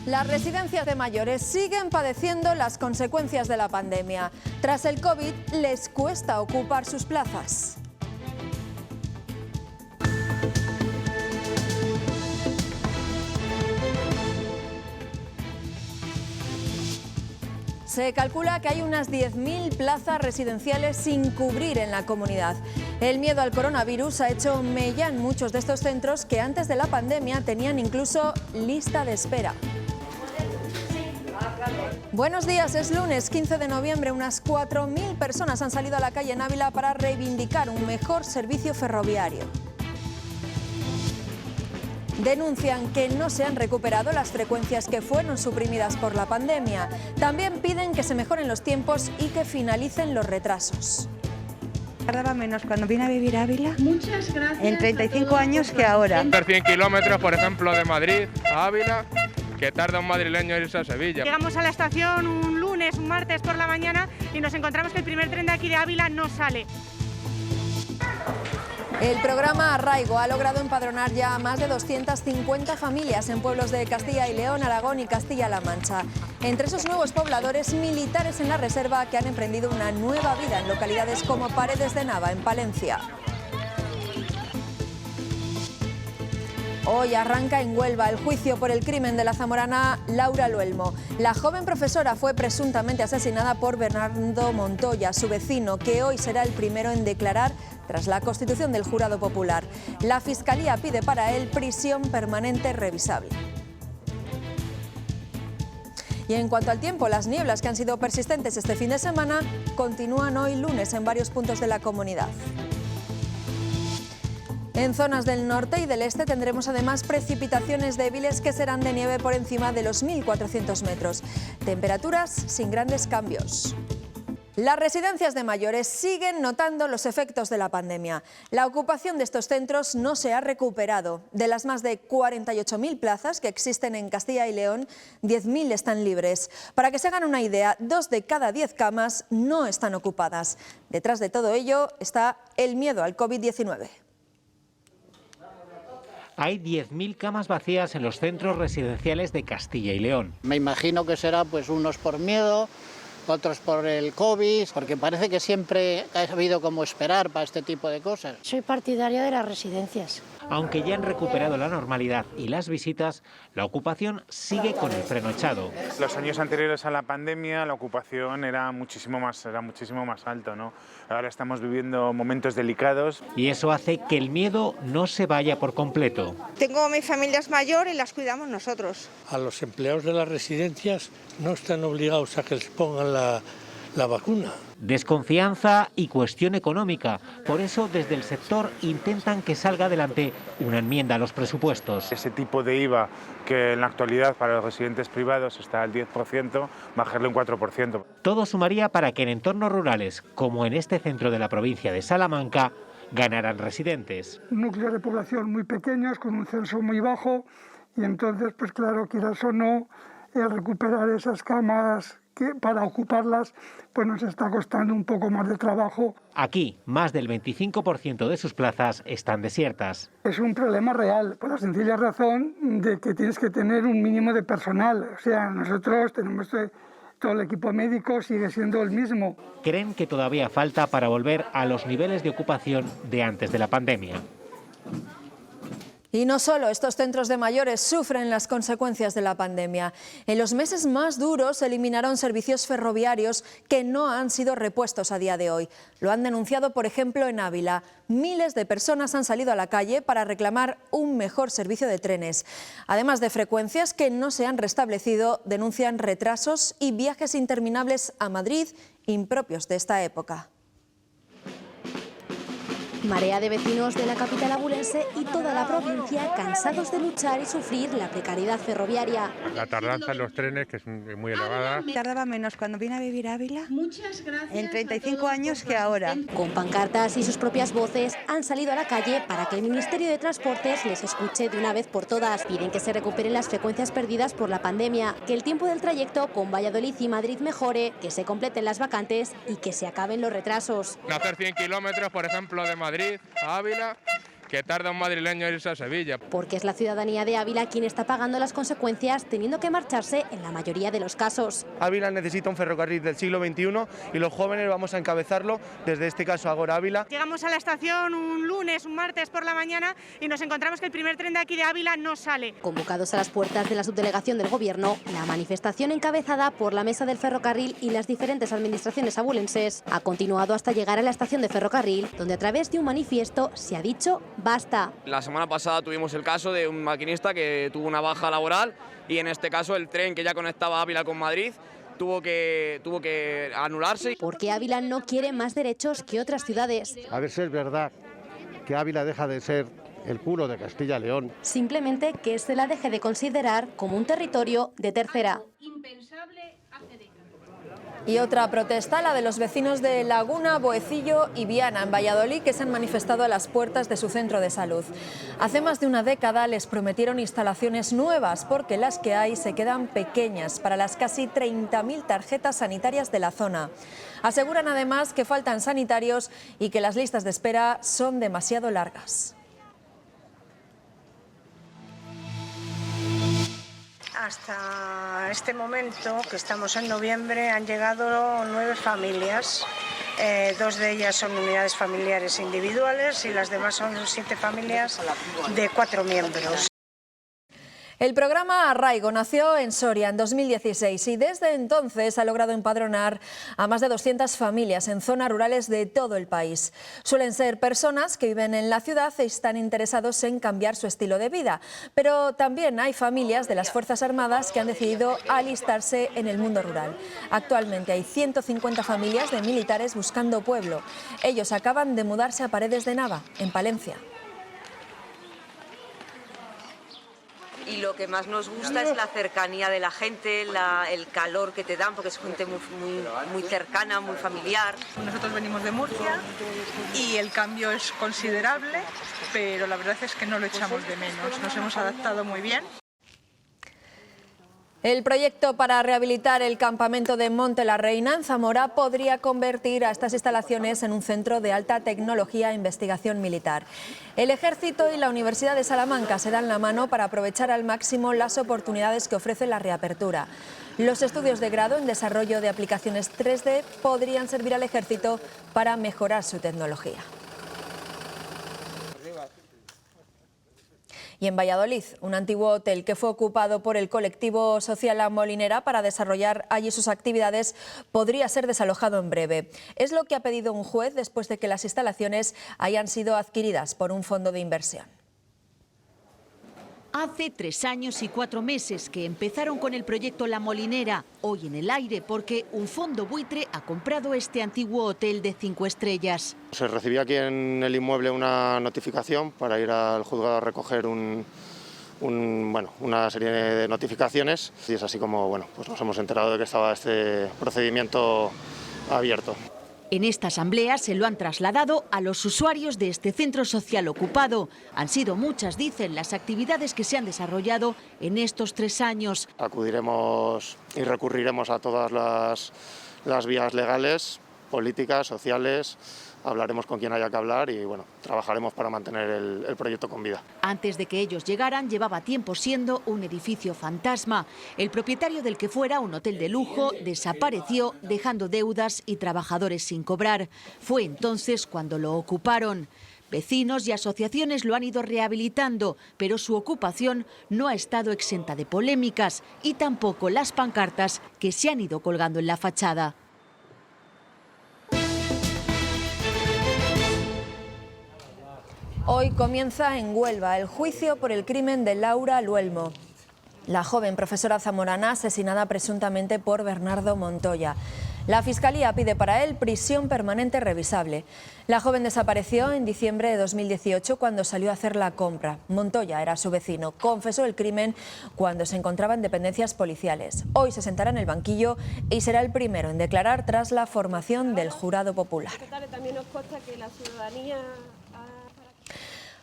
Las residencias de mayores siguen padeciendo las consecuencias de la pandemia. Tras el COVID, les cuesta ocupar sus plazas. Se calcula que hay unas 10.000 plazas residenciales sin cubrir en la comunidad. El miedo al coronavirus ha hecho mella en muchos de estos centros que antes de la pandemia tenían incluso lista de espera. Buenos días, es lunes 15 de noviembre. Unas 4.000 personas han salido a la calle en Ávila para reivindicar un mejor servicio ferroviario. Denuncian que no se han recuperado las frecuencias que fueron suprimidas por la pandemia. También piden que se mejoren los tiempos y que finalicen los retrasos. Tardaba menos cuando vine a vivir a Ávila Muchas gracias en 35 años que ahora. 100 kilómetros, por ejemplo, de Madrid a Ávila, que tarda un madrileño en irse a Sevilla. Llegamos a la estación un lunes, un martes por la mañana y nos encontramos que el primer tren de aquí de Ávila no sale. El programa Arraigo ha logrado empadronar ya a más de 250 familias en pueblos de Castilla y León, Aragón y Castilla-La Mancha. Entre esos nuevos pobladores, militares en la reserva que han emprendido una nueva vida en localidades como Paredes de Nava, en Palencia. Hoy arranca en Huelva el juicio por el crimen de la zamorana Laura Luelmo. La joven profesora fue presuntamente asesinada por Bernardo Montoya, su vecino, que hoy será el primero en declarar tras la constitución del jurado popular. La Fiscalía pide para él prisión permanente revisable. Y en cuanto al tiempo, las nieblas que han sido persistentes este fin de semana continúan hoy lunes en varios puntos de la comunidad. En zonas del norte y del este tendremos además precipitaciones débiles que serán de nieve por encima de los 1.400 metros. Temperaturas sin grandes cambios. Las residencias de mayores siguen notando los efectos de la pandemia. La ocupación de estos centros no se ha recuperado. De las más de 48.000 plazas que existen en Castilla y León, 10.000 están libres. Para que se hagan una idea, 2 de cada 10 camas no están ocupadas. Detrás de todo ello está el miedo al COVID-19. Hay 10.000 camas vacías en los centros residenciales de Castilla y León. Me imagino que será pues unos por miedo, otros por el COVID, porque parece que siempre ha habido como esperar para este tipo de cosas. Soy partidaria de las residencias. Aunque ya han recuperado la normalidad y las visitas, la ocupación sigue con el freno echado. Los años anteriores a la pandemia la ocupación era muchísimo más alto, ¿no? Ahora estamos viviendo momentos delicados. Y eso hace que el miedo no se vaya por completo. Tengo mi familia es mayor y las cuidamos nosotros. A los empleados de las residencias no están obligados a que les pongan la vacuna. Desconfianza y cuestión económica. Por eso, desde el sector intentan que salga adelante una enmienda a los presupuestos. Ese tipo de IVA que en la actualidad para los residentes privados está al 10%, bajarle un 4%. Todo sumaría para que en entornos rurales, como en este centro de la provincia de Salamanca, ganaran residentes. Núcleos de población muy pequeños, con un censo muy bajo, y entonces, pues claro, quieras o no, recuperar esas camas que para ocuparlas pues nos está costando un poco más de trabajo. Aquí, más del 25% de sus plazas están desiertas. Es un problema real, por la sencilla razón de que tienes que tener un mínimo de personal. O sea, nosotros tenemos todo el equipo médico, sigue siendo el mismo. Creen que todavía falta para volver a los niveles de ocupación de antes de la pandemia. Y no solo estos centros de mayores sufren las consecuencias de la pandemia. En los meses más duros se eliminaron servicios ferroviarios que no han sido repuestos a día de hoy. Lo han denunciado, por ejemplo, en Ávila. Miles de personas han salido a la calle para reclamar un mejor servicio de trenes. Además de frecuencias que no se han restablecido, denuncian retrasos y viajes interminables a Madrid impropios de esta época. Marea de vecinos de la capital abulense y toda la provincia cansados de luchar y sufrir la precariedad ferroviaria. La tardanza en los trenes, que es muy elevada. Tardaba menos cuando vine a vivir a Ávila Muchas gracias en 35 años que ahora. Con pancartas y sus propias voces han salido a la calle para que el Ministerio de Transportes les escuche de una vez por todas. Piden que se recuperen las frecuencias perdidas por la pandemia, que el tiempo del trayecto con Valladolid y Madrid mejore, que se completen las vacantes y que se acaben los retrasos. Hacer 100 kilómetros, por ejemplo, de Madrid a Ávila, que tarda un madrileño en irse a Sevilla. Porque es la ciudadanía de Ávila quien está pagando las consecuencias, teniendo que marcharse en la mayoría de los casos. Ávila necesita un ferrocarril del siglo XXI y los jóvenes vamos a encabezarlo desde este caso Agora Ávila. Llegamos a la estación un lunes, un martes por la mañana y nos encontramos que el primer tren de aquí de Ávila no sale. Convocados a las puertas de la subdelegación del Gobierno, la manifestación encabezada por la Mesa del Ferrocarril y las diferentes administraciones abulenses ha continuado hasta llegar a la estación de ferrocarril, donde a través de un manifiesto se ha dicho basta. La semana pasada tuvimos el caso de un maquinista que tuvo una baja laboral y en este caso el tren que ya conectaba Ávila con Madrid tuvo que anularse. Porque Ávila no quiere más derechos que otras ciudades. A ver si es verdad que Ávila deja de ser el culo de Castilla y León. Simplemente que se la deje de considerar como un territorio de tercera. Y otra protesta, la de los vecinos de Laguna, Boecillo y Viana, en Valladolid, que se han manifestado a las puertas de su centro de salud. Hace más de una década les prometieron instalaciones nuevas, porque las que hay se quedan pequeñas para las casi 30.000 tarjetas sanitarias de la zona. Aseguran además que faltan sanitarios y que las listas de espera son demasiado largas. Hasta este momento, que estamos en noviembre, han llegado 9 familias. 2 de ellas son unidades familiares individuales y las demás son 7 familias de 4 miembros. El programa Arraigo nació en Soria en 2016 y desde entonces ha logrado empadronar a más de 200 familias en zonas rurales de todo el país. Suelen ser personas que viven en la ciudad y están interesados en cambiar su estilo de vida, pero también hay familias de las Fuerzas Armadas que han decidido alistarse en el mundo rural. Actualmente hay 150 familias de militares buscando pueblo. Ellos acaban de mudarse a Paredes de Nava, en Palencia. Y lo que más nos gusta es la cercanía de la gente, el calor que te dan, porque es gente muy cercana, muy familiar. Nosotros venimos de Murcia y el cambio es considerable, pero la verdad es que no lo echamos de menos. Nos hemos adaptado muy bien. El proyecto para rehabilitar el campamento de Monte la Reina en Zamora podría convertir a estas instalaciones en un centro de alta tecnología e investigación militar. El Ejército y la Universidad de Salamanca se dan la mano para aprovechar al máximo las oportunidades que ofrece la reapertura. Los estudios de grado en desarrollo de aplicaciones 3D podrían servir al Ejército para mejorar su tecnología. Y en Valladolid, un antiguo hotel que fue ocupado por el colectivo social La Molinera para desarrollar allí sus actividades podría ser desalojado en breve. Es lo que ha pedido un juez después de que las instalaciones hayan sido adquiridas por un fondo de inversión. Hace 3 años y 4 meses que empezaron con el proyecto La Molinera, hoy en el aire porque un fondo buitre ha comprado este antiguo hotel de 5 estrellas. Se recibió aquí en el inmueble una notificación para ir al juzgado a recoger una serie de notificaciones y es así como pues nos hemos enterado de que estaba este procedimiento abierto. En esta asamblea se lo han trasladado a los usuarios de este centro social ocupado. Han sido muchas, dicen, las actividades que se han desarrollado en estos 3 años. Acudiremos y recurriremos a todas las vías legales, políticas, sociales. Hablaremos con quien haya que hablar y trabajaremos para mantener el proyecto con vida. Antes de que ellos llegaran, llevaba tiempo siendo un edificio fantasma. El propietario del que fuera un hotel de lujo desapareció, dejando deudas y trabajadores sin cobrar. Fue entonces cuando lo ocuparon. Vecinos y asociaciones lo han ido rehabilitando, pero su ocupación no ha estado exenta de polémicas y tampoco las pancartas que se han ido colgando en la fachada. Hoy comienza en Huelva el juicio por el crimen de Laura Luelmo, la joven profesora zamorana asesinada presuntamente por Bernardo Montoya. La Fiscalía pide para él prisión permanente revisable. La joven desapareció en diciembre de 2018 cuando salió a hacer la compra. Montoya era su vecino. Confesó el crimen cuando se encontraba en dependencias policiales. Hoy se sentará en el banquillo y será el primero en declarar tras la formación del jurado popular.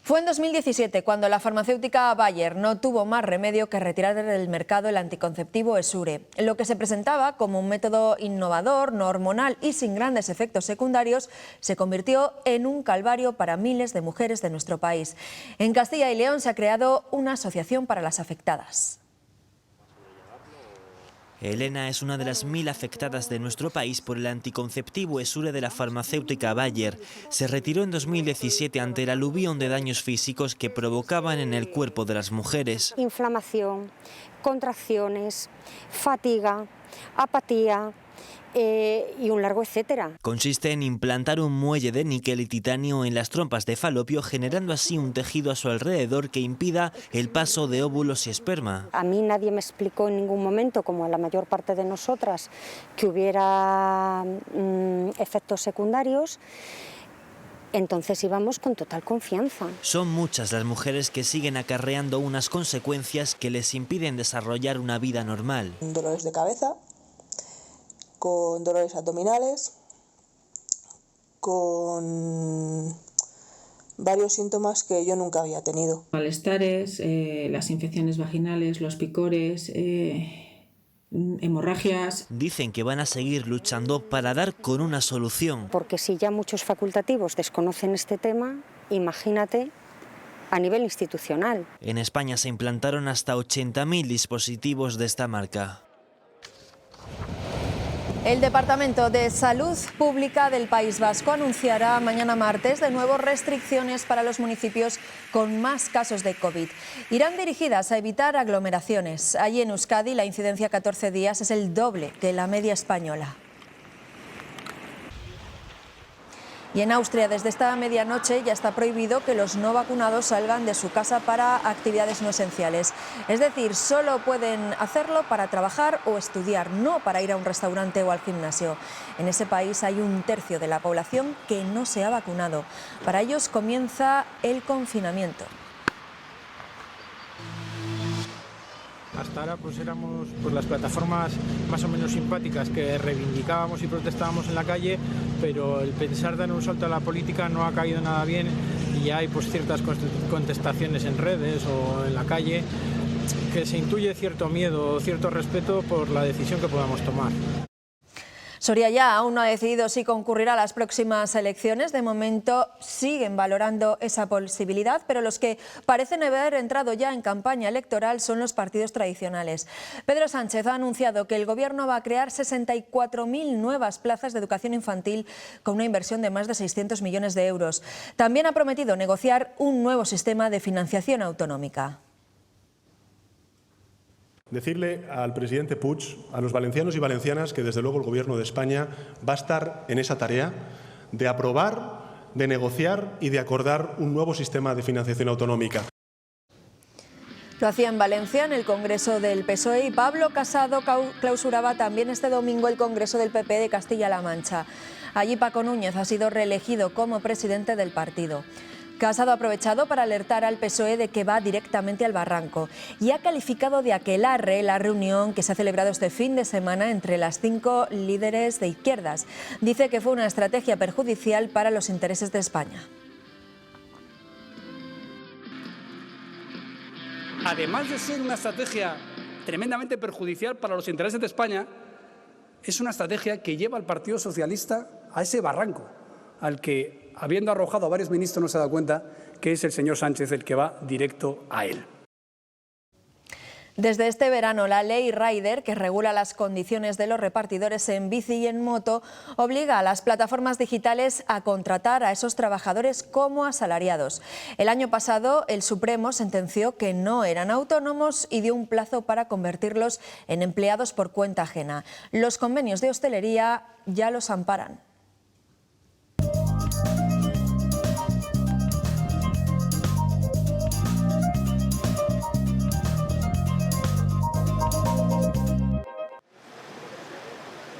Fue en 2017 cuando la farmacéutica Bayer no tuvo más remedio que retirar del mercado el anticonceptivo Essure. Lo que se presentaba como un método innovador, no hormonal y sin grandes efectos secundarios, se convirtió en un calvario para miles de mujeres de nuestro país. En Castilla y León se ha creado una asociación para las afectadas. Elena es una de las 1000 afectadas de nuestro país por el anticonceptivo Essure de la farmacéutica Bayer. Se retiró en 2017 ante el aluvión de daños físicos que provocaban en el cuerpo de las mujeres. Inflamación, contracciones, fatiga, apatía y un largo etcétera. Consiste en implantar un muelle de níquel y titanio en las trompas de falopio, generando así un tejido a su alrededor que impida el paso de óvulos y esperma. A mí nadie me explicó en ningún momento, como a la mayor parte de nosotras, que hubiera efectos secundarios. Entonces íbamos con total confianza. Son muchas las mujeres que siguen acarreando unas consecuencias que les impiden desarrollar una vida normal. Dolores de cabeza, con dolores abdominales, con varios síntomas que yo nunca había tenido. Malestares, las infecciones vaginales, los picores, hemorragias. Dicen que van a seguir luchando para dar con una solución. Porque si ya muchos facultativos desconocen este tema, imagínate a nivel institucional. En España se implantaron hasta 80.000 dispositivos de esta marca. El Departamento de Salud Pública del País Vasco anunciará mañana martes de nuevo restricciones para los municipios con más casos de COVID. Irán dirigidas a evitar aglomeraciones. Allí en Euskadi la incidencia a 14 días es el doble que la media española. Y en Austria, desde esta medianoche, ya está prohibido que los no vacunados salgan de su casa para actividades no esenciales. Es decir, solo pueden hacerlo para trabajar o estudiar, no para ir a un restaurante o al gimnasio. En ese país hay un tercio de la población que no se ha vacunado. Para ellos comienza el confinamiento. Hasta ahora pues éramos las plataformas más o menos simpáticas que reivindicábamos y protestábamos en la calle, pero el pensar dar un salto a la política no ha caído nada bien y hay pues ciertas contestaciones en redes o en la calle que se intuye cierto miedo o cierto respeto por la decisión que podamos tomar. Soria ya aún no ha decidido si concurrirá a las próximas elecciones. De momento siguen valorando esa posibilidad, pero los que parecen haber entrado ya en campaña electoral son los partidos tradicionales. Pedro Sánchez ha anunciado que el Gobierno va a crear 64.000 nuevas plazas de educación infantil con una inversión de más de 600 millones de euros. También ha prometido negociar un nuevo sistema de financiación autonómica. Decirle al presidente Puig, a los valencianos y valencianas, que desde luego el Gobierno de España va a estar en esa tarea de aprobar, de negociar y de acordar un nuevo sistema de financiación autonómica. Lo hacía en Valencia, en el Congreso del PSOE, y Pablo Casado clausuraba también este domingo el Congreso del PP de Castilla-La Mancha. Allí Paco Núñez ha sido reelegido como presidente del partido. Casado ha aprovechado para alertar al PSOE de que va directamente al barranco y ha calificado de aquelarre la reunión que se ha celebrado este fin de semana entre las 5 líderes de izquierdas. Dice que fue una estrategia perjudicial para los intereses de España. Además de ser una estrategia tremendamente perjudicial para los intereses de España, es una estrategia que lleva al Partido Socialista a ese barranco, al que, habiendo arrojado a varios ministros, no se ha dado cuenta que es el señor Sánchez el que va directo a él. Desde este verano, la ley Rider, que regula las condiciones de los repartidores en bici y en moto, obliga a las plataformas digitales a contratar a esos trabajadores como asalariados. El año pasado, el Supremo sentenció que no eran autónomos y dio un plazo para convertirlos en empleados por cuenta ajena. Los convenios de hostelería ya los amparan.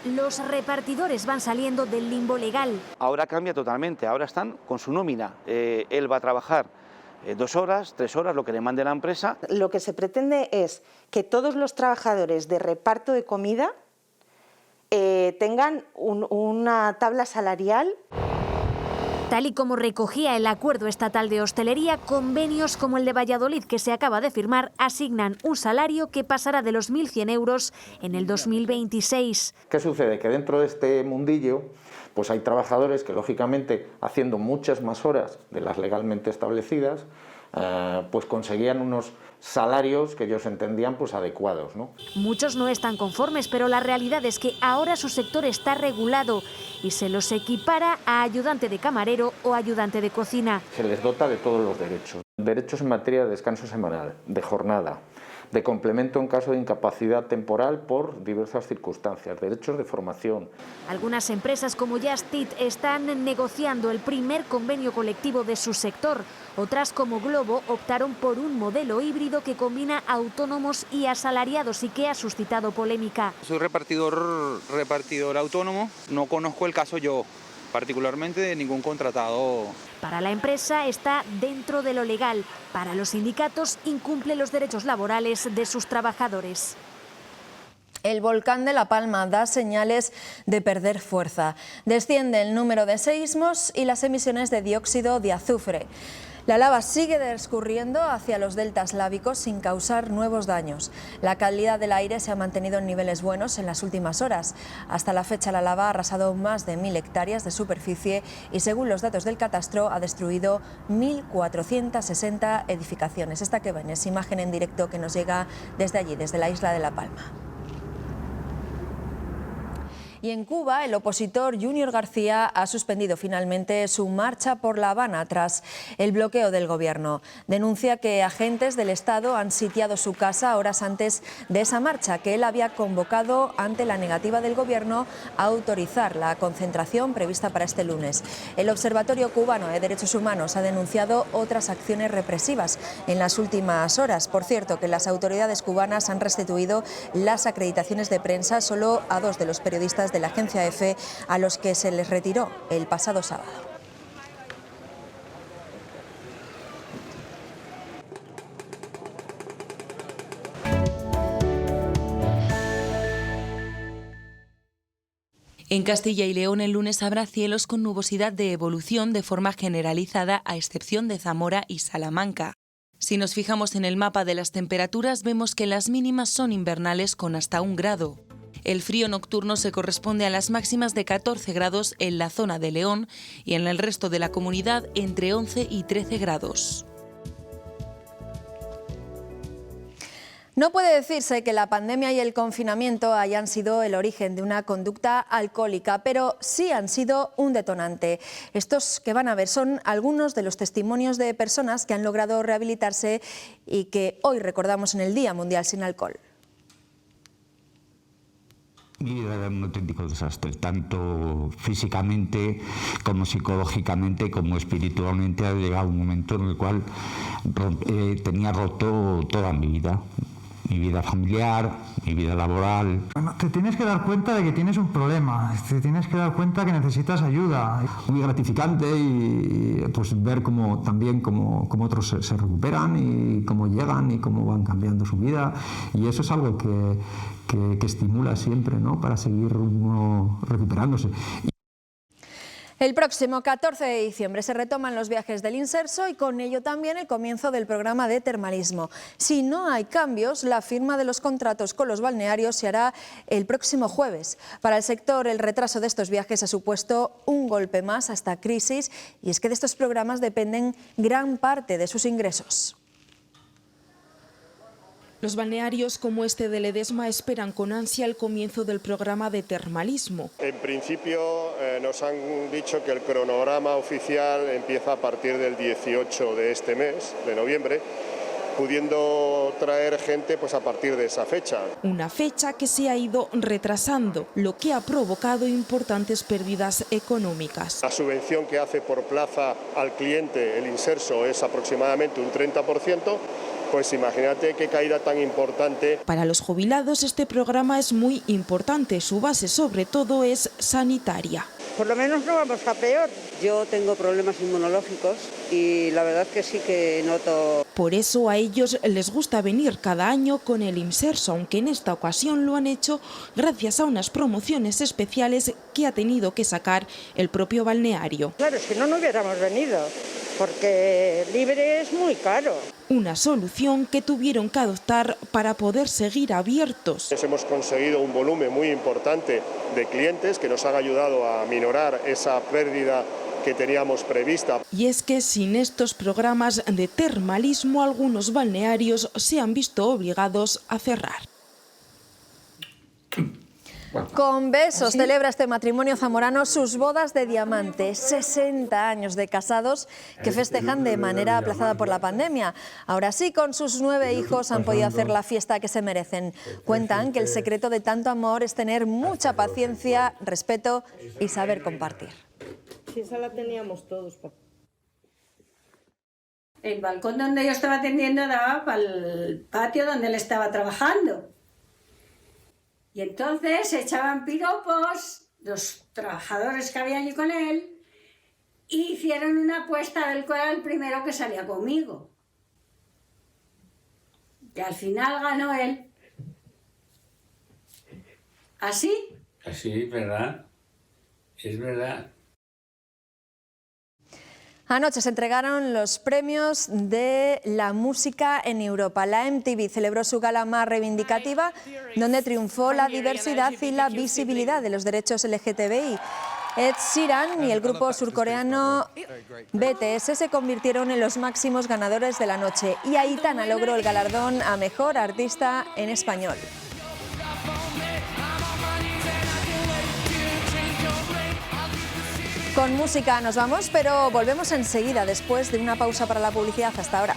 Los repartidores van saliendo del limbo legal. Ahora cambia totalmente, ahora están con su nómina. Él va a trabajar 2 horas, 3 horas, lo que le mande la empresa. Lo que se pretende es que todos los trabajadores de reparto de comida tengan una tabla salarial. Tal y como recogía el Acuerdo Estatal de Hostelería, convenios como el de Valladolid, que se acaba de firmar, asignan un salario que pasará de los 1.100 euros en el 2026. ¿Qué sucede? Que dentro de este mundillo pues hay trabajadores que, lógicamente, haciendo muchas más horas de las legalmente establecidas, pues conseguían unos salarios que ellos entendían pues adecuados, ¿no? Muchos no están conformes, pero la realidad es que ahora su sector está regulado y se los equipara a ayudante de camarero o ayudante de cocina. Se les dota de todos los derechos. Derechos en materia de descanso semanal, de jornada, de complemento en caso de incapacidad temporal por diversas circunstancias, derechos de formación. Algunas empresas como Just Eat están negociando el primer convenio colectivo de su sector. Otras, como Globo, optaron por un modelo híbrido que combina autónomos y asalariados y que ha suscitado polémica. Soy repartidor autónomo, no conozco el caso yo particularmente de ningún contratado. Para la empresa está dentro de lo legal. Para los sindicatos incumple los derechos laborales de sus trabajadores. El volcán de La Palma da señales de perder fuerza. Desciende el número de seísmos y las emisiones de dióxido de azufre. La lava sigue escurriendo hacia los deltas lábicos sin causar nuevos daños. La calidad del aire se ha mantenido en niveles buenos en las últimas horas. Hasta la fecha la lava ha arrasado más de 1.000 hectáreas de superficie y, según los datos del catastro, ha destruido 1.460 edificaciones. Esta que ven es imagen en directo que nos llega desde allí, desde la isla de La Palma. Y en Cuba, el opositor Junior García ha suspendido finalmente su marcha por La Habana tras el bloqueo del gobierno. Denuncia que agentes del Estado han sitiado su casa horas antes de esa marcha, que él había convocado ante la negativa del gobierno a autorizar la concentración prevista para este lunes. El Observatorio Cubano de Derechos Humanos ha denunciado otras acciones represivas en las últimas horas. Por cierto, que las autoridades cubanas han restituido las acreditaciones de prensa solo a 2 de los periodistas de la agencia EFE a los que se les retiró el pasado sábado. En Castilla y León el lunes habrá cielos con nubosidad de evolución de forma generalizada, a excepción de Zamora y Salamanca. Si nos fijamos en el mapa de las temperaturas, vemos que las mínimas son invernales con hasta 1 grado. El frío nocturno se corresponde a las máximas de 14 grados en la zona de León y en el resto de la comunidad entre 11 y 13 grados. No puede decirse que la pandemia y el confinamiento hayan sido el origen de una conducta alcohólica, pero sí han sido un detonante. Estos que van a ver son algunos de los testimonios de personas que han logrado rehabilitarse y que hoy recordamos en el Día Mundial sin Alcohol. Mi vida era un auténtico desastre, tanto físicamente como psicológicamente como espiritualmente. Ha llegado un momento en el cual tenía roto toda mi vida familiar, mi vida laboral. Bueno, te tienes que dar cuenta de que tienes un problema, te tienes que dar cuenta que necesitas ayuda. Muy gratificante y pues ver cómo otros se recuperan y cómo llegan y cómo van cambiando su vida, y eso es algo que estimula siempre, ¿no?, para seguir uno recuperándose. El próximo 14 de diciembre se retoman los viajes del Inserso y con ello también el comienzo del programa de termalismo. Si no hay cambios, la firma de los contratos con los balnearios se hará el próximo jueves. Para el sector, el retraso de estos viajes ha supuesto un golpe más a esta crisis, y es que de estos programas dependen gran parte de sus ingresos. Los balnearios como este de Ledesma esperan con ansia el comienzo del programa de termalismo. En principio nos han dicho que el cronograma oficial empieza a partir del 18 de este mes, de noviembre, pudiendo traer gente pues a partir de esa fecha. Una fecha que se ha ido retrasando, lo que ha provocado importantes pérdidas económicas. La subvención que hace por plaza al cliente el Inserso es aproximadamente un 30%. Pues imagínate qué caída tan importante. Para los jubilados este programa es muy importante, su base sobre todo es sanitaria. por lo menos no vamos a peor. Yo tengo problemas inmunológicos y la verdad que sí que noto... Por eso a ellos les gusta venir cada año con el Imserso, aunque en esta ocasión lo han hecho gracias a unas promociones especiales que ha tenido que sacar el propio balneario. Claro, si no, no hubiéramos venido, porque libre es muy caro. Una solución que tuvieron que adoptar para poder seguir abiertos. Hemos conseguido un volumen muy importante de clientes que nos han ayudado a minorar esa pérdida que teníamos prevista. Y es que sin estos programas de termalismo, algunos balnearios se han visto obligados a cerrar. Con besos celebra este matrimonio zamorano sus bodas de diamante, 60 años de casados que festejan de manera aplazada por la pandemia. Ahora sí, con sus 9 hijos han podido hacer la fiesta que se merecen. Cuentan que el secreto de tanto amor es tener mucha paciencia, respeto y saber compartir. Si esa la teníamos todos. El balcón donde yo estaba atendiendo daba para el patio donde él estaba trabajando. Y entonces se echaban piropos los trabajadores que había allí con él y hicieron una apuesta del cual era el primero que salía conmigo. Y al final ganó él. ¿Así? Así, ¿verdad? Es verdad. Anoche se entregaron los premios de la música en Europa. La MTV celebró su gala más reivindicativa, donde triunfó la diversidad y la visibilidad de los derechos LGTBI. Ed Sheeran y el grupo surcoreano BTS se convirtieron en los máximos ganadores de la noche y Aitana logró el galardón a Mejor Artista en Español. Con música nos vamos, pero volvemos enseguida después de una pausa para la publicidad. Hasta ahora.